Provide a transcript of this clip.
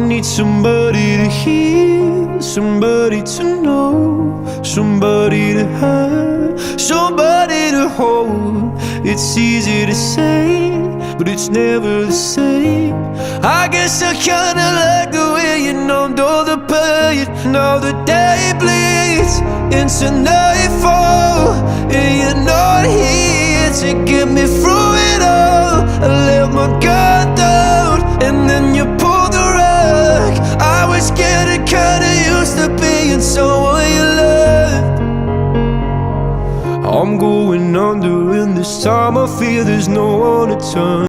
need somebody to hear, somebody to know, somebody to have, somebody to hold. It's easy to say, but it's never the same. I guess I kinda like the way you numbed all the pain. Now the day bleeds into nightfall, and you're not here to get me through it all. I let my guard down, and then you pulled the rug. I was getting kinda used to being someone you loved. I'm going under, and this time I fear there's no one to turn.